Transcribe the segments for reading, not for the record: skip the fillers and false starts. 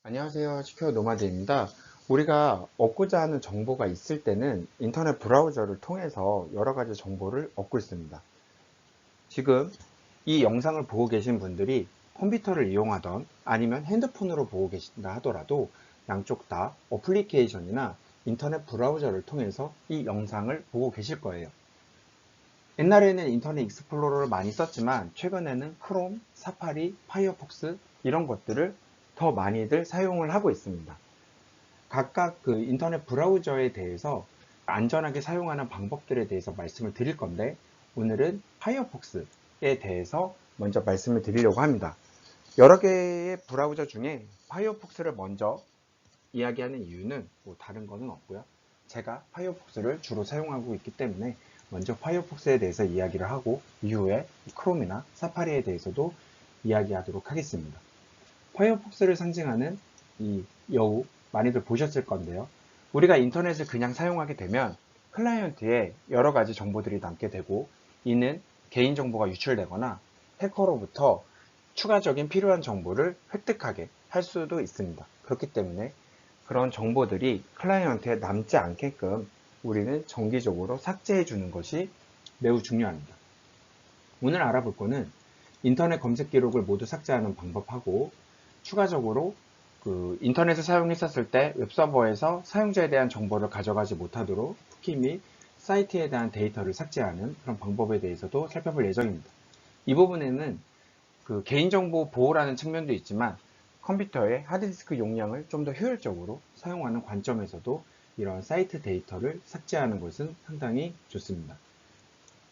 안녕하세요. 시큐어 노마드입니다. 우리가 얻고자 하는 정보가 있을 때는 인터넷 브라우저를 통해서 여러 가지 정보를 얻고 있습니다. 지금 이 영상을 보고 계신 분들이 컴퓨터를 이용하던 아니면 핸드폰으로 보고 계신다 하더라도 양쪽 다 어플리케이션이나 인터넷 브라우저를 통해서 이 영상을 보고 계실 거예요. 옛날에는 인터넷 익스플로러를 많이 썼지만 최근에는 크롬, 사파리, 파이어폭스 이런 것들을 더 많이들 사용을 하고 있습니다. 각각 그 인터넷 브라우저에 대해서 안전하게 사용하는 방법들에 대해서 말씀을 드릴 건데, 오늘은 파이어폭스에 대해서 먼저 말씀을 드리려고 합니다. 여러 개의 브라우저 중에 파이어폭스를 먼저 이야기하는 이유는 뭐 다른 거는 없고요. 제가 파이어폭스를 주로 사용하고 있기 때문에 먼저 파이어폭스에 대해서 이야기를 하고, 이후에 크롬이나 사파리에 대해서도 이야기하도록 하겠습니다. 파이어폭스를 상징하는 이 여우, 많이들 보셨을 건데요. 우리가 인터넷을 그냥 사용하게 되면 클라이언트에 여러 가지 정보들이 남게 되고, 이는 개인정보가 유출되거나 해커로부터 추가적인 필요한 정보를 획득하게 할 수도 있습니다. 그렇기 때문에 그런 정보들이 클라이언트에 남지 않게끔 우리는 정기적으로 삭제해 주는 것이 매우 중요합니다. 오늘 알아볼 거는 인터넷 검색 기록을 모두 삭제하는 방법하고, 추가적으로 그 인터넷을 사용했었을 때 웹서버에서 사용자에 대한 정보를 가져가지 못하도록 쿠키 및 사이트에 대한 데이터를 삭제하는 그런 방법에 대해서도 살펴볼 예정입니다. 이 부분에는 그 개인정보 보호라는 측면도 있지만, 컴퓨터의 하드디스크 용량을 좀 더 효율적으로 사용하는 관점에서도 이런 사이트 데이터를 삭제하는 것은 상당히 좋습니다.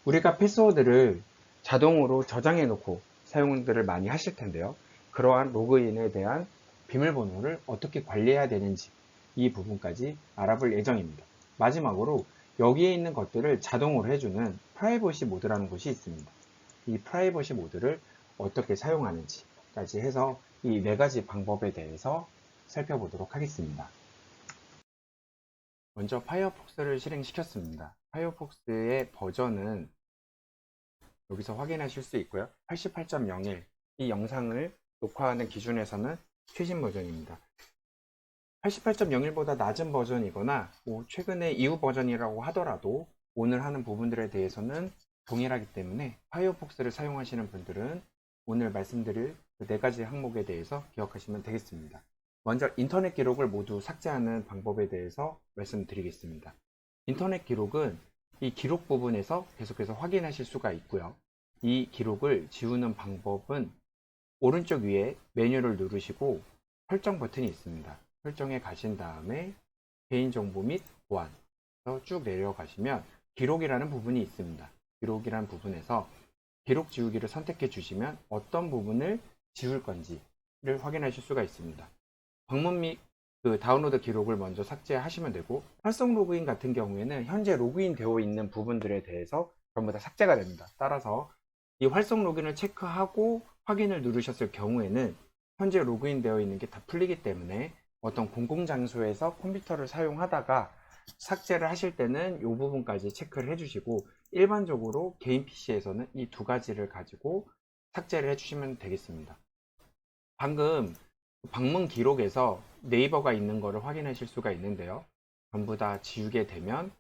우리가 패스워드를 자동으로 저장해 놓고 사용들을 많이 하실 텐데요. 그러한 로그인에 대한 비밀번호를 어떻게 관리해야 되는지, 이 부분까지 알아볼 예정입니다. 마지막으로 여기에 있는 것들을 자동으로 해주는 프라이버시 모드라는 것이 있습니다. 이 프라이버시 모드를 어떻게 사용하는지까지 해서 이 네 가지 방법에 대해서 살펴보도록 하겠습니다. 먼저 파이어폭스를 실행시켰습니다. 파이어폭스의 버전은 여기서 확인하실 수 있고요. 88.01, 이 영상을 녹화하는 기준에서는 최신 버전입니다. 88.01보다 낮은 버전이거나 뭐 최근에 이후 버전이라고 하더라도 오늘 하는 부분들에 대해서는 동일하기 때문에 파이어폭스를 사용하시는 분들은 오늘 말씀드릴 그 네 가지 항목에 대해서 기억하시면 되겠습니다. 먼저 인터넷 기록을 모두 삭제하는 방법에 대해서 말씀드리겠습니다. 인터넷 기록은 이 기록 부분에서 계속해서 확인하실 수가 있고요. 이 기록을 지우는 방법은 오른쪽 위에 메뉴를 누르시고 설정 버튼이 있습니다. 설정에 가신 다음에 개인정보 및 보안 쭉 내려가시면 기록이라는 부분이 있습니다. 기록이라는 부분에서 기록 지우기를 선택해 주시면 어떤 부분을 지울 건지를 확인하실 수가 있습니다. 방문 및 그 다운로드 기록을 먼저 삭제하시면 되고, 활성 로그인 같은 경우에는 현재 로그인 되어 있는 부분들에 대해서 전부 다 삭제가 됩니다. 따라서 이 활성 로그인을 체크하고 확인을 누르셨을 경우에는 현재 로그인 되어 있는 게 다 풀리기 때문에 어떤 공공장소에서 컴퓨터를 사용하다가 삭제를 하실 때는 이 부분까지 체크를 해주시고, 일반적으로 개인 PC에서는 이 두 가지를 가지고 삭제를 해주시면 되겠습니다. 방금 방문 기록에서 네이버가 있는 것을 확인하실 수가 있는데요. 전부 다 지우게 되면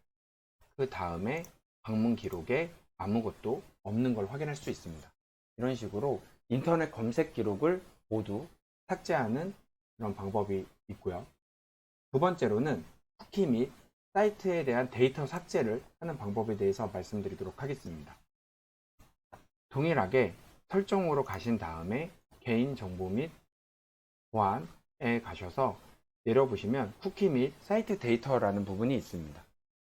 그 다음에 방문 기록에 아무것도 없는 걸 확인할 수 있습니다. 이런 식으로 인터넷 검색 기록을 모두 삭제하는 그런 방법이 있고요. 두 번째로는 쿠키 및 사이트에 대한 데이터 삭제를 하는 방법에 대해서 말씀드리도록 하겠습니다. 동일하게 설정으로 가신 다음에 개인정보 및 보안에 가셔서 내려보시면 쿠키 및 사이트 데이터라는 부분이 있습니다.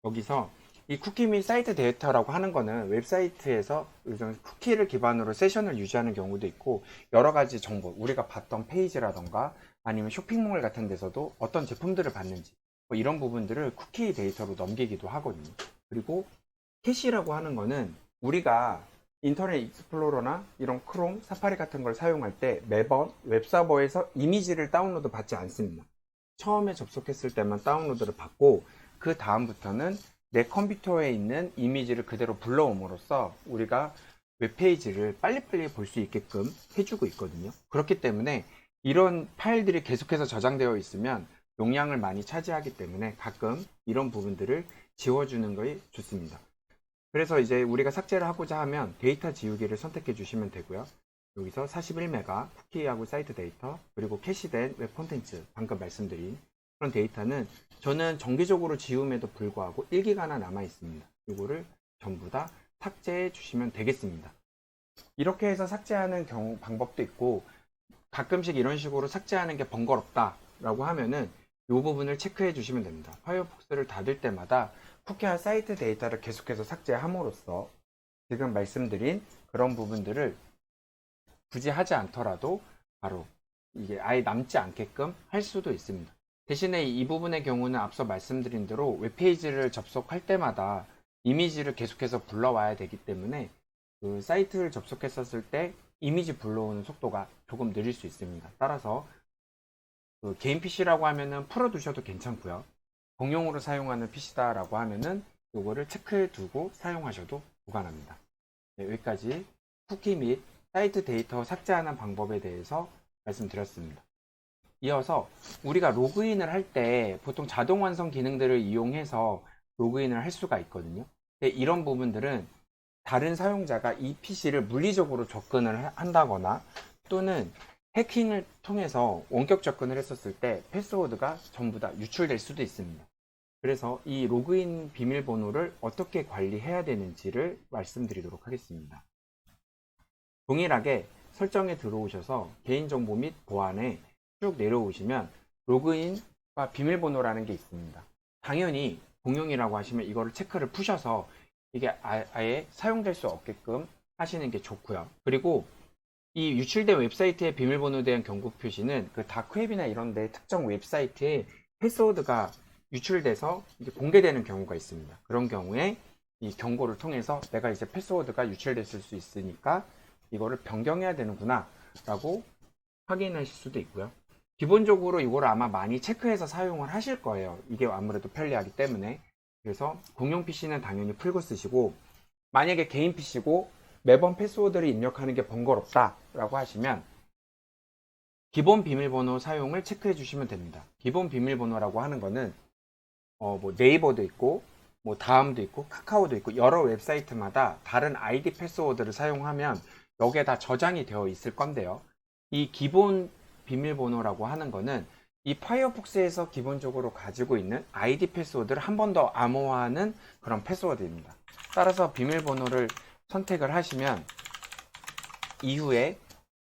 여기서 이 쿠키 및 사이트 데이터라고 하는 거는 웹사이트에서 요즘 쿠키를 기반으로 세션을 유지하는 경우도 있고, 여러 가지 정보, 우리가 봤던 페이지라던가 아니면 쇼핑몰 같은 데서도 어떤 제품들을 봤는지 뭐 이런 부분들을 쿠키 데이터로 넘기기도 하거든요. 그리고 캐시라고 하는 거는 우리가 인터넷 익스플로러나 이런 크롬, 사파리 같은 걸 사용할 때 매번 웹서버에서 이미지를 다운로드 받지 않습니다. 처음에 접속했을 때만 다운로드를 받고, 그 다음부터는 내 컴퓨터에 있는 이미지를 그대로 불러옴으로써 우리가 웹페이지를 빨리빨리 볼 수 있게끔 해주고 있거든요. 그렇기 때문에 이런 파일들이 계속해서 저장되어 있으면 용량을 많이 차지하기 때문에 가끔 이런 부분들을 지워주는 것이 좋습니다. 그래서 이제 우리가 삭제를 하고자 하면 데이터 지우기를 선택해 주시면 되고요. 여기서 41메가 쿠키하고 사이트 데이터 그리고 캐시된 웹 콘텐츠 방금 말씀드린 그런 데이터는 저는 정기적으로 지움에도 불구하고 1기가나 남아 있습니다. 이거를 전부 다 삭제해 주시면 되겠습니다. 이렇게 해서 삭제하는 방법도 있고 가끔씩 이런 식으로 삭제하는 게 번거롭다 라고 하면은 이 부분을 체크해 주시면 됩니다. 파이어폭스를 닫을 때마다 쿠키와 사이트 데이터를 계속해서 삭제함으로써 지금 말씀드린 그런 부분들을 굳이 하지 않더라도 바로 이게 아예 남지 않게끔 할 수도 있습니다. 대신에 이 부분의 경우는 앞서 말씀드린 대로 웹페이지를 접속할 때마다 이미지를 계속해서 불러와야 되기 때문에 그 사이트를 접속했었을 때 이미지 불러오는 속도가 조금 느릴 수 있습니다. 따라서 그 개인 PC라고 하면은 풀어두셔도 괜찮고요. 공용으로 사용하는 PC다라고 하면은 요거를 체크해 두고 사용하셔도 무관합니다. 네, 여기까지 쿠키 및 사이트 데이터 삭제하는 방법에 대해서 말씀드렸습니다. 이어서 우리가 로그인을 할 때 보통 자동 완성 기능들을 이용해서 로그인을 할 수가 있거든요. 근데 이런 부분들은 다른 사용자가 이 PC를 물리적으로 접근을 한다거나 또는 해킹을 통해서 원격 접근을 했었을 때 패스워드가 전부 다 유출될 수도 있습니다. 그래서 이 로그인 비밀번호를 어떻게 관리해야 되는지를 말씀드리도록 하겠습니다. 동일하게 설정에 들어오셔서 개인정보 및 보안에 쭉 내려오시면 로그인과 비밀번호라는 게 있습니다. 당연히 공용이라고 하시면 이거를 체크를 푸셔서 이게 아예 사용될 수 없게끔 하시는 게 좋고요. 그리고 이 유출된 웹사이트의 비밀번호에 대한 경고 표시는 그 다크웹이나 이런 데 특정 웹사이트에 패스워드가 유출돼서 이게 공개되는 경우가 있습니다. 그런 경우에 이 경고를 통해서 내가 이제 패스워드가 유출됐을 수 있으니까 이거를 변경해야 되는구나 라고 확인하실 수도 있고요. 기본적으로 이걸 아마 많이 체크해서 사용을 하실 거예요. 이게 아무래도 편리하기 때문에. 그래서 공용 PC는 당연히 풀고 쓰시고 만약에 개인 PC고 매번 패스워드를 입력하는 게 번거롭다 라고 하시면 기본 비밀번호 사용을 체크해 주시면 됩니다. 기본 비밀번호라고 하는 거는 뭐 네이버도 있고 뭐 다음도 있고 카카오도 있고 여러 웹사이트마다 다른 아이디 패스워드를 사용하면 여기에 다 저장이 되어 있을 건데요. 이 기본 비밀번호라고 하는 거는 이 파이어폭스에서 기본적으로 가지고 있는 아이디 패스워드를 한 번 더 암호화하는 그런 패스워드입니다. 따라서 비밀번호를 선택을 하시면 이후에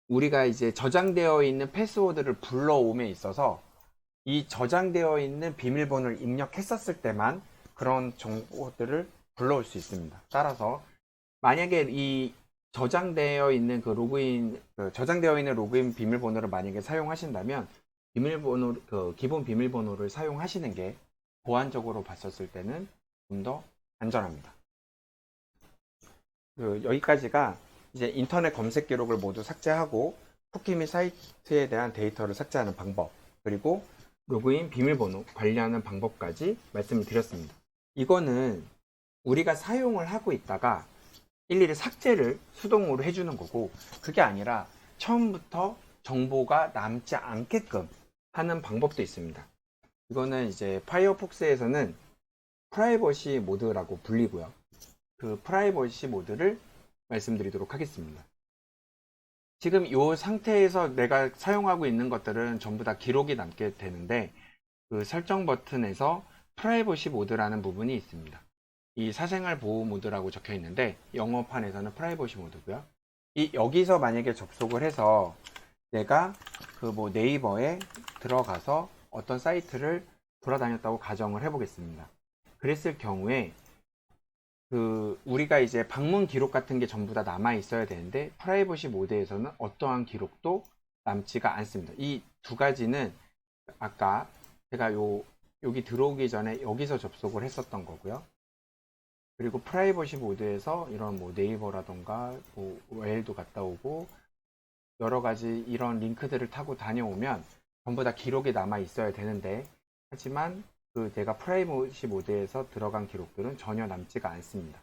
우리가 이제 저장되어 있는 패스워드를 불러옴에 있어서 이 저장되어 있는 비밀번호를 입력했었을 때만 그런 정보들을 불러올 수 있습니다. 따라서 만약에 이 저장되어 있는 저장되어 있는 로그인 비밀번호를 만약에 사용하신다면 비밀번호 기본 비밀번호를 사용하시는 게 보안적으로 봤었을 때는 좀 더 안전합니다. 여기까지가 이제 인터넷 검색 기록을 모두 삭제하고 쿠키 및 사이트에 대한 데이터를 삭제하는 방법 그리고 로그인 비밀번호 관리하는 방법까지 말씀을 드렸습니다. 이거는 우리가 사용을 하고 있다가 일일이 삭제를 수동으로 해주는 거고 그게 아니라 처음부터 정보가 남지 않게끔 하는 방법도 있습니다. 이거는 이제 파이어폭스에서는 프라이버시 모드라고 불리고요. 그 프라이버시 모드를 말씀드리도록 하겠습니다. 지금 이 상태에서 내가 사용하고 있는 것들은 전부 다 기록이 남게 되는데 그 설정 버튼에서 프라이버시 모드라는 부분이 있습니다. 이 사생활 보호 모드라고 적혀 있는데 영어판에서는 프라이버시 모드고요. 여기서 만약에 접속을 해서 내가 그 뭐 네이버에 들어가서 어떤 사이트를 돌아다녔다고 가정을 해보겠습니다. 그랬을 경우에 우리가 이제 방문 기록 같은 게 전부 다 남아 있어야 되는데 프라이버시 모드에서는 어떠한 기록도 남지가 않습니다. 이 두 가지는 아까 제가 여기 들어오기 전에 여기서 접속을 했었던 거고요. 그리고 프라이버시 모드에서 이런 뭐 네이버라던가 뭐 웨일도 갔다 오고 여러 가지 이런 링크들을 타고 다녀오면 전부 다 기록이 남아 있어야 되는데 하지만 내가 프라이버시 모드에서 들어간 기록들은 전혀 남지가 않습니다.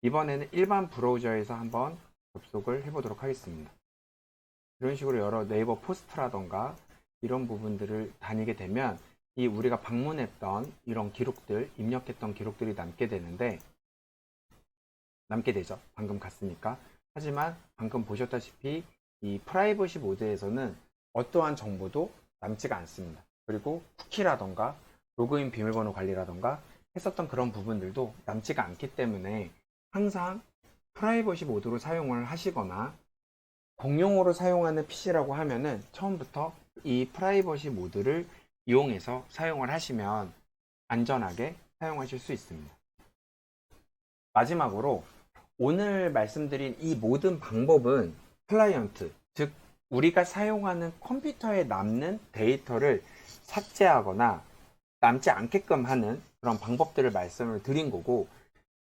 이번에는 일반 브라우저에서 한번 접속을 해보도록 하겠습니다. 이런 식으로 여러 네이버 포스트라던가 이런 부분들을 다니게 되면 이 우리가 방문했던 이런 기록들, 입력했던 기록들이 남게 되죠. 방금 갔으니까. 하지만 방금 보셨다시피 이 프라이버시 모드에서는 어떠한 정보도 남지가 않습니다. 그리고 쿠키라던가 로그인 비밀번호 관리라던가 했었던 그런 부분들도 남지가 않기 때문에 항상 프라이버시 모드로 사용을 하시거나 공용으로 사용하는 PC라고 하면은 처음부터 이 프라이버시 모드를 이용해서 사용을 하시면 안전하게 사용하실 수 있습니다. 마지막으로 오늘 말씀드린 이 모든 방법은 클라이언트, 즉 우리가 사용하는 컴퓨터에 남는 데이터를 삭제하거나 남지 않게끔 하는 그런 방법들을 말씀을 드린 거고,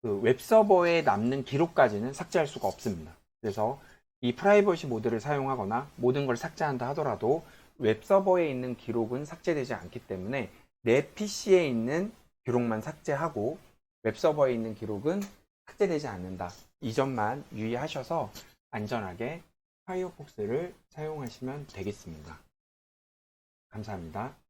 그 웹서버에 남는 기록까지는 삭제할 수가 없습니다. 그래서 이 프라이버시 모드를 사용하거나 모든 걸 삭제한다 하더라도 웹서버에 있는 기록은 삭제되지 않기 때문에 내 PC에 있는 기록만 삭제하고 웹서버에 있는 기록은 삭제되지 않는다. 이 점만 유의하셔서 안전하게 파이어폭스를 사용하시면 되겠습니다. 감사합니다.